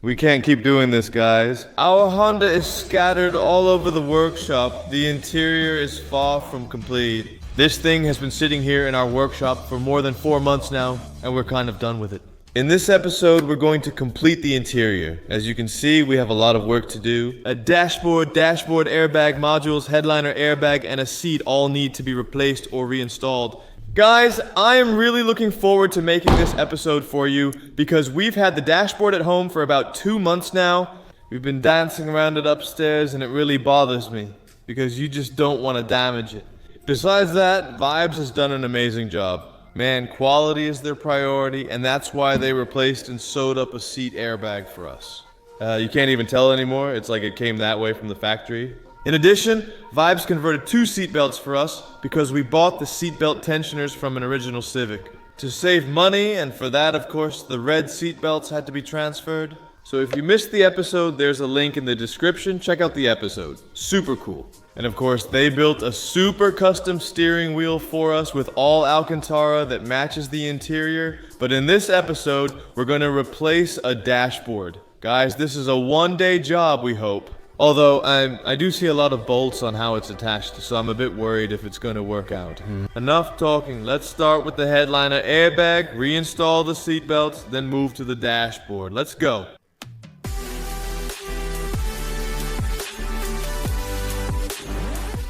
We can't keep doing this, guys. Our Honda is scattered all over the workshop. The interior is far from complete. This thing has been sitting here in our workshop for more than 4 months now, and we're kind of done with it. In this episode, we're going to complete the interior. As you can see, we have a lot of work to do. A dashboard airbag modules, headliner airbag, and a seat all need to be replaced or reinstalled. Guys, I am really looking forward to making this episode for you because we've had the dashboard at home for about 2 months now. We've been dancing around it upstairs and it really bothers me because you just don't want to damage it. Besides that, Vibes has done an amazing job. Man, quality is their priority, and that's why they replaced and sewed up a seat airbag for us. You can't even tell anymore. It's like it came that way from the factory. In addition, Vibes converted 2 seatbelts for us because we bought the seatbelt tensioners from an original Civic. To save money, and for that, of course, the red seatbelts had to be transferred. So if you missed the episode, there's a link in the description. Check out the episode. Super cool. And of course, they built a super custom steering wheel for us with all Alcantara that matches the interior. But in this episode, we're going to replace a dashboard. Guys, this is a one-day job, we hope. Although, I do see a lot of bolts on how it's attached, so I'm a bit worried if it's going to work out. Enough talking. Let's start with the headliner airbag, reinstall the seatbelts, then move to the dashboard. Let's go.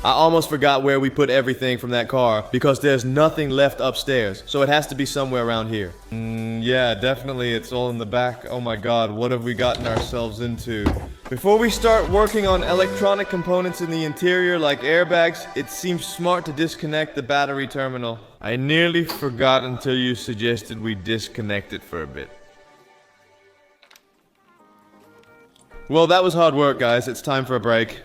I almost forgot where we put everything from that car because there's nothing left upstairs, so it has to be somewhere around here. Yeah, definitely it's all in the back. Oh my god, what have we gotten ourselves into? Before we start working on electronic components in the interior like airbags, it seems smart to disconnect the battery terminal. I nearly forgot until you suggested we disconnect it for a bit. Well, that was hard work, guys. It's time for a break.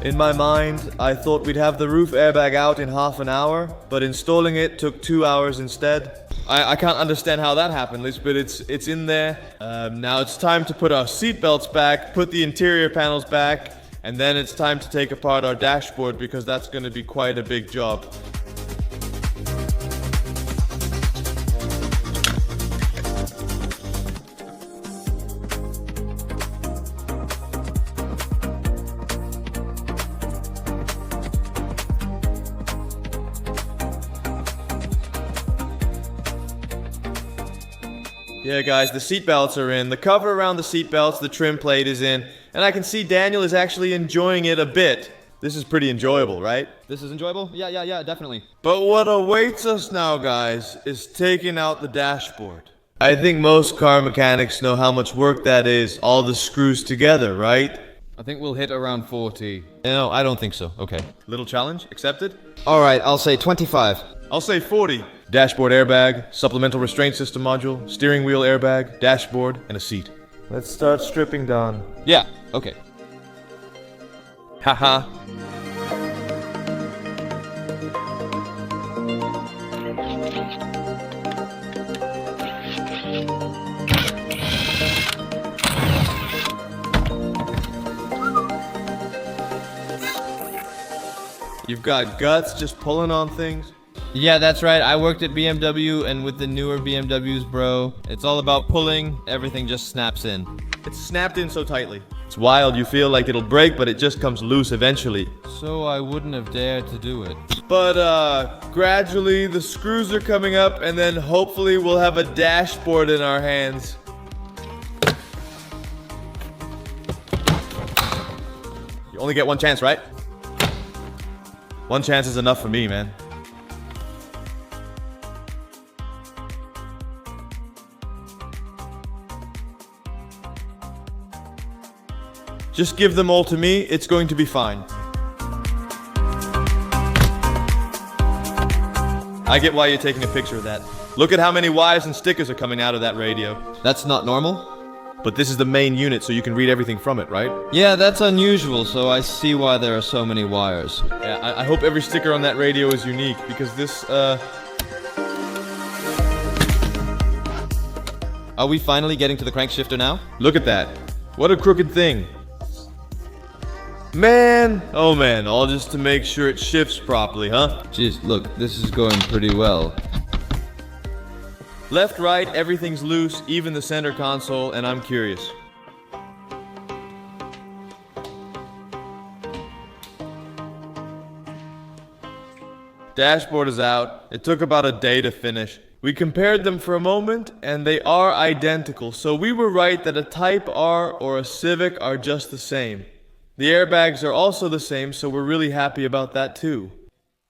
In my mind, I thought we'd have the roof airbag out in half an hour, but installing it took 2 hours instead. I can't understand how that happened, but it's in there. Now it's time to put our seatbelts back, put the interior panels back, and then it's time to take apart our dashboard because that's going to be quite a big job. Yeah guys, the seatbelts are in, the cover around the seatbelts, the trim plate is in, and I can see Daniel is actually enjoying it a bit. This is pretty enjoyable, right? This is enjoyable? Yeah, definitely. But what awaits us now, guys, is taking out the dashboard. I think most car mechanics know how much work that is, all the screws together, right? I think we'll hit around 40. No, I don't think so. Okay. Little challenge, accepted? Alright, I'll say 25. I'll say 40. Dashboard airbag, supplemental restraint system module, steering wheel airbag, dashboard, and a seat. Let's start stripping down. Yeah, okay. Haha. You've got guts just pulling on things. Yeah, that's right. I worked at BMW, and with the newer BMWs, bro, it's all about pulling. Everything just snaps in. It's snapped in so tightly. It's wild. You feel like it'll break, but it just comes loose eventually. So I wouldn't have dared to do it. But gradually the screws are coming up, and then hopefully we'll have a dashboard in our hands. You only get one chance, right? One chance is enough for me, man. Just give them all to me, it's going to be fine. I get why you're taking a picture of that. Look at how many wires and stickers are coming out of that radio. That's not normal? But this is the main unit, so you can read everything from it, right? Yeah, that's unusual, so I see why there are so many wires. Yeah, I hope every sticker on that radio is unique, because this, Are we finally getting to the crankshifter now? Look at that. What a crooked thing. Man, oh man, all just to make sure it shifts properly, huh? Jeez, look, this is going pretty well. Left, right, everything's loose, even the center console, and I'm curious. Dashboard is out. It took about a day to finish. We compared them for a moment, and they are identical, so we were right that a Type R or a Civic are just the same. The airbags are also the same, so we're really happy about that too.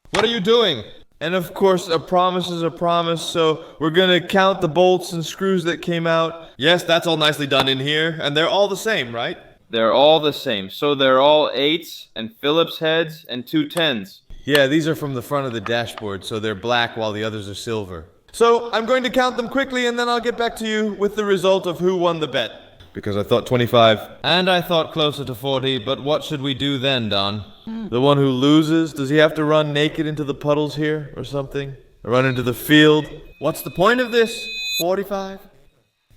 What are you doing? And of course, a promise is a promise, so we're gonna count the bolts and screws that came out. Yes, that's all nicely done in here, and they're all the same, right? They're all the same, so they're all 8s and Phillips heads and 2 10s. Yeah, these are from the front of the dashboard, so they're black while the others are silver. So I'm going to count them quickly, and then I'll get back to you with the result of who won the bet. Because I thought 25. And I thought closer to 40, but what should we do then, Don? The one who loses, does he have to run naked into the puddles here or something? Or run into the field? What's the point of this? 45?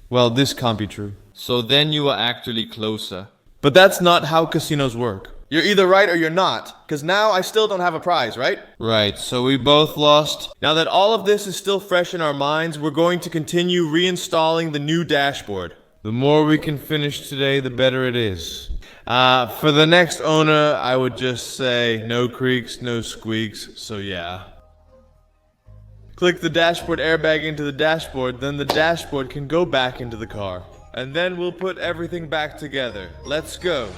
Well, this can't be true. So then you are actually closer. But that's not how casinos work. You're either right or you're not, because now I still don't have a prize, right? Right, so we both lost. Now that all of this is still fresh in our minds, we're going to continue reinstalling the new dashboard. The more we can finish today, the better it is. For the next owner, I would just say no creaks, no squeaks, so yeah. Click the dashboard airbag into the dashboard, then the dashboard can go back into the car. And then we'll put everything back together. Let's go.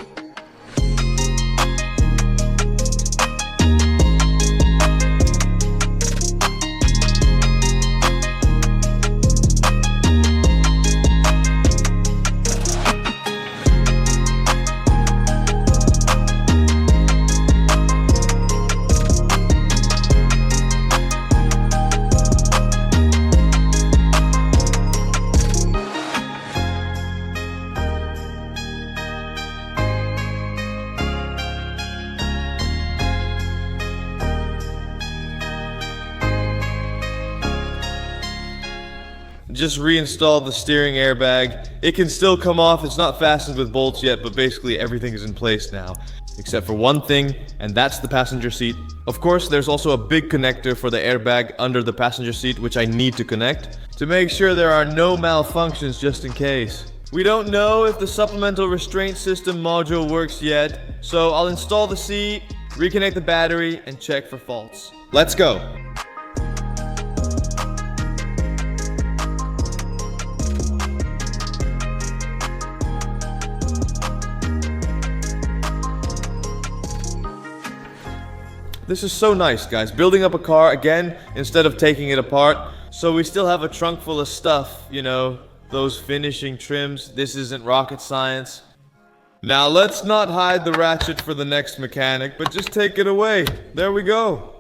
Just reinstall the steering airbag. It can still come off, it's not fastened with bolts yet, but basically everything is in place now. Except for one thing, and that's the passenger seat. Of course, there's also a big connector for the airbag under the passenger seat, which I need to connect, to make sure there are no malfunctions just in case. We don't know if the supplemental restraint system module works yet, so I'll install the seat, reconnect the battery, and check for faults. Let's go! This is so nice, guys. Building up a car again instead of taking it apart. So we still have a trunk full of stuff, you know, those finishing trims. This isn't rocket science. Now let's not hide the ratchet for the next mechanic, but just take it away. There we go.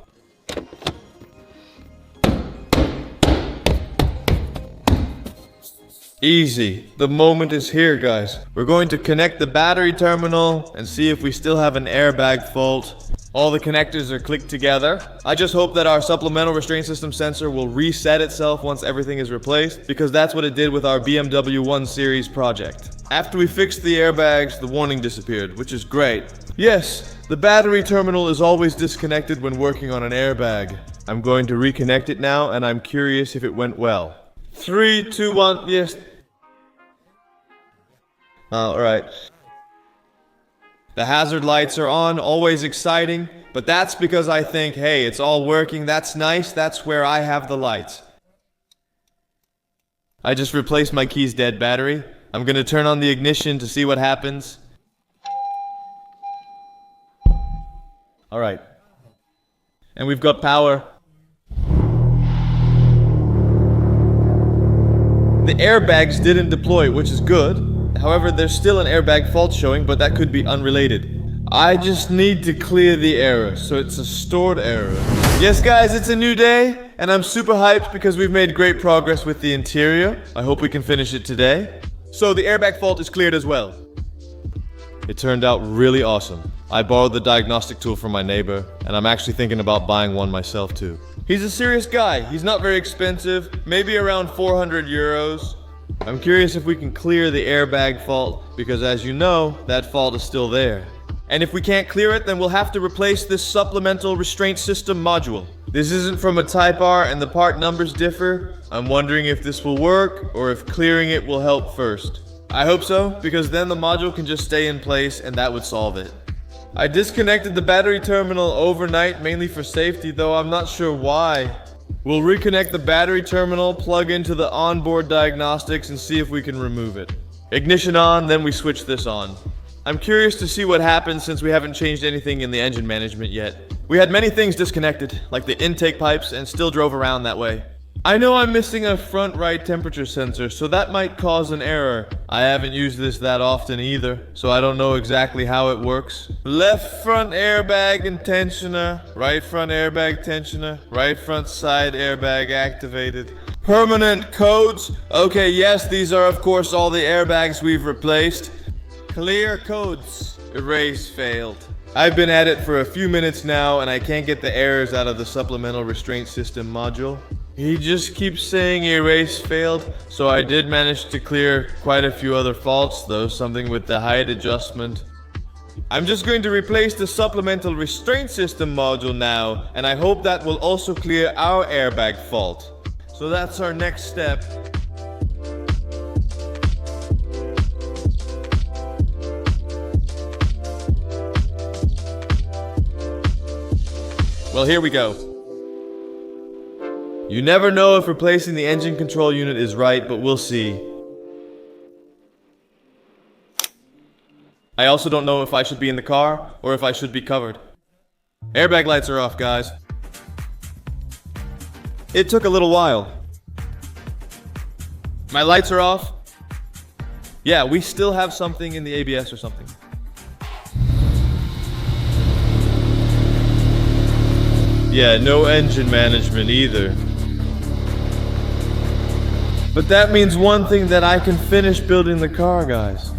Easy. The moment is here, guys. We're going to connect the battery terminal and see if we still have an airbag fault. All the connectors are clicked together. I just hope that our supplemental restraint system sensor will reset itself once everything is replaced, because that's what it did with our BMW 1 Series project. After we fixed the airbags, the warning disappeared, which is great. Yes, the battery terminal is always disconnected when working on an airbag. I'm going to reconnect it now, and I'm curious if it went well. 3, 2, 1, yes. Alright. The hazard lights are on, always exciting, but that's because I think, hey, it's all working, that's nice, that's where I have the lights. I just replaced my key's dead battery. I'm gonna turn on the ignition to see what happens. Alright. And we've got power. The airbags didn't deploy, which is good. However, there's still an airbag fault showing, but that could be unrelated. I just need to clear the error, so it's a stored error. Yes guys, it's a new day, and I'm super hyped because we've made great progress with the interior. I hope we can finish it today. So the airbag fault is cleared as well. It turned out really awesome. I borrowed the diagnostic tool from my neighbor, and I'm actually thinking about buying one myself too. He's a serious guy. He's not very expensive, maybe around 400 euros. I'm curious if we can clear the airbag fault, because as you know, that fault is still there. And if we can't clear it, then we'll have to replace this supplemental restraint system module. This isn't from a Type R and the part numbers differ. I'm wondering if this will work, or if clearing it will help first. I hope so, because then the module can just stay in place and that would solve it. I disconnected the battery terminal overnight, mainly for safety, though I'm not sure why. We'll reconnect the battery terminal, plug into the onboard diagnostics, and see if we can remove it. Ignition on, then we switch this on. I'm curious to see what happens since we haven't changed anything in the engine management yet. We had many things disconnected, like the intake pipes, and still drove around that way. I know I'm missing a front right temperature sensor, so that might cause an error. I haven't used this that often either, so I don't know exactly how it works. Left front airbag and tensioner, right front airbag tensioner, right front side airbag activated. Permanent codes. Okay, yes, these are of course all the airbags we've replaced. Clear codes. Erase failed. I've been at it for a few minutes now and I can't get the errors out of the supplemental restraint system module. He just keeps saying erase failed, so I did manage to clear quite a few other faults though, something with the height adjustment. I'm just going to replace the supplemental restraint system module now, and I hope that will also clear our airbag fault. So that's our next step. Well, here we go. You never know if replacing the engine control unit is right, but we'll see. I also don't know if I should be in the car, or if I should be covered. Airbag lights are off, guys. It took a little while. My lights are off. Yeah, we still have something in the ABS or something. Yeah, no engine management either. But that means one thing, that I can finish building the car, guys.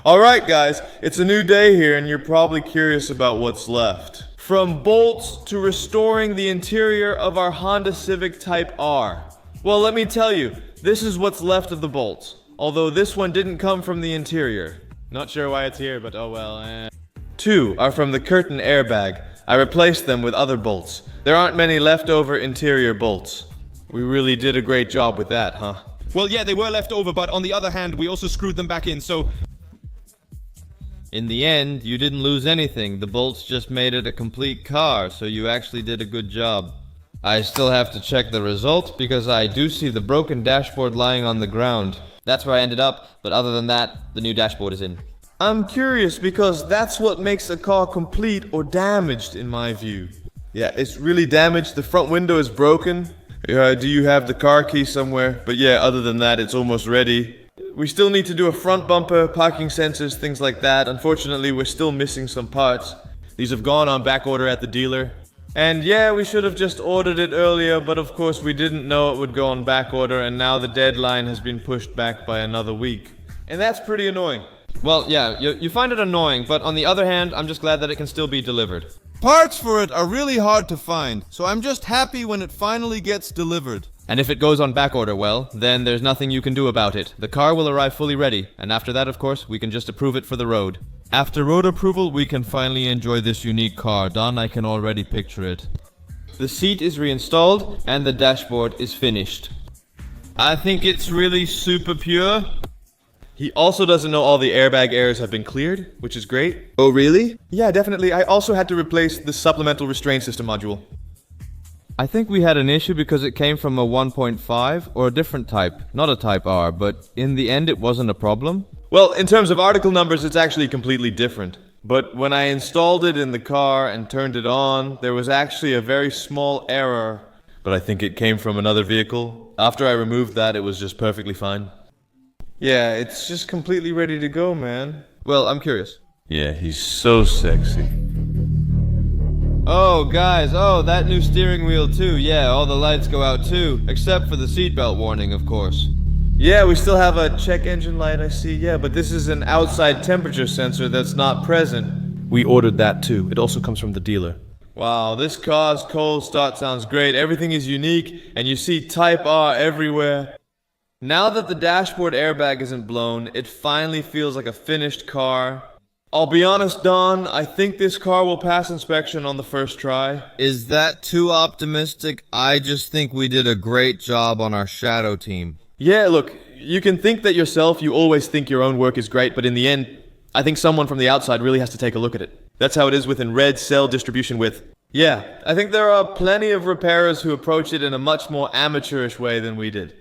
Alright guys, it's a new day here and you're probably curious about what's left. From bolts to restoring the interior of our Honda Civic Type R. Well, let me tell you, this is what's left of the bolts. Although this one didn't come from the interior. Not sure why it's here, but oh well. 2 are from the curtain airbag. I replaced them with other bolts. There aren't many leftover interior bolts. We really did a great job with that, huh? Well, yeah, they were left over, but on the other hand, we also screwed them back in, so... In the end, you didn't lose anything. The bolts just made it a complete car, so you actually did a good job. I still have to check the results because I do see the broken dashboard lying on the ground. That's where I ended up, but other than that, the new dashboard is in. I'm curious because that's what makes a car complete or damaged in my view. Yeah, it's really damaged. The front window is broken. Do you have the car key somewhere? But yeah, other than that, it's almost ready. We still need to do a front bumper, parking sensors, things like that. Unfortunately, we're still missing some parts. These have gone on back order at the dealer. And yeah, we should have just ordered it earlier, but of course we didn't know it would go on back order, and now the deadline has been pushed back by another week. And that's pretty annoying. Well, yeah, you find it annoying, but on the other hand, I'm just glad that it can still be delivered. Parts for it are really hard to find, so I'm just happy when it finally gets delivered. And if it goes on back order, well, then there's nothing you can do about it. The car will arrive fully ready, and after that, of course, we can just approve it for the road. After road approval, we can finally enjoy this unique car. Don, I can already picture it. The seat is reinstalled, and the dashboard is finished. I think it's really super pure. He also doesn't know all the airbag errors have been cleared, which is great. Oh, really? Yeah, definitely. I also had to replace the supplemental restraint system module. I think we had an issue because it came from a 1.5 or a different type, not a Type R, but in the end it wasn't a problem. Well, in terms of article numbers, it's actually completely different. But when I installed it in the car and turned it on, there was actually a very small error. But I think it came from another vehicle. After I removed that, it was just perfectly fine. Yeah, it's just completely ready to go, man. Well, I'm curious. Yeah, he's so sexy. Oh, guys, that new steering wheel too. Yeah, all the lights go out too, except for the seatbelt warning, of course. Yeah, we still have a check engine light, I see. Yeah, but this is an outside temperature sensor that's not present. We ordered that too. It also comes from the dealer. Wow, this car's cold start sounds great. Everything is unique, and you see Type R everywhere. Now that the dashboard airbag isn't blown, it finally feels like a finished car. I'll be honest, Don, I think this car will pass inspection on the first try. Is that too optimistic? I just think we did a great job on our shadow team. Yeah, look, you can think that yourself, you always think your own work is great, but in the end, I think someone from the outside really has to take a look at it. That's how it is within red cell distribution width. Yeah, I think there are plenty of repairers who approach it in a much more amateurish way than we did.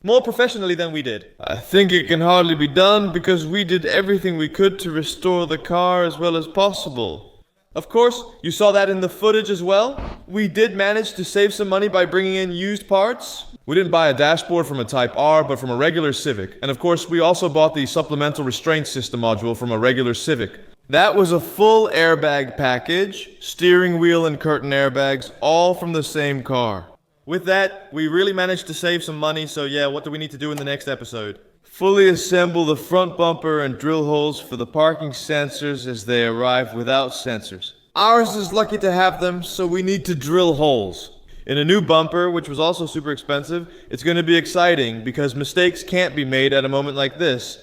More professionally than we did. I think it can hardly be done because we did everything we could to restore the car as well as possible. Of course, you saw that in the footage as well. We did manage to save some money by bringing in used parts. We didn't buy a dashboard from a Type R, but from a regular Civic. And of course, we also bought the supplemental restraint system module from a regular Civic. That was a full airbag package, steering wheel and curtain airbags, all from the same car. With that, we really managed to save some money, so yeah, what do we need to do in the next episode? Fully assemble the front bumper and drill holes for the parking sensors as they arrive without sensors. Ours is lucky to have them, so we need to drill holes. In a new bumper, which was also super expensive, it's going to be exciting because mistakes can't be made at a moment like this.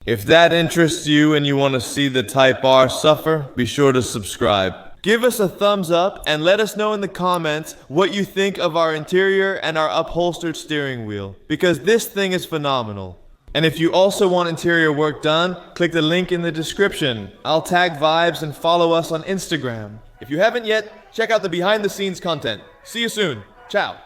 If that interests you and you want to see the Type R suffer, be sure to subscribe. Give us a thumbs up and let us know in the comments what you think of our interior and our upholstered steering wheel, because this thing is phenomenal. And if you also want interior work done, click the link in the description. I'll tag Vibes and follow us on Instagram. If you haven't yet, check out the behind the scenes content. See you soon. Ciao.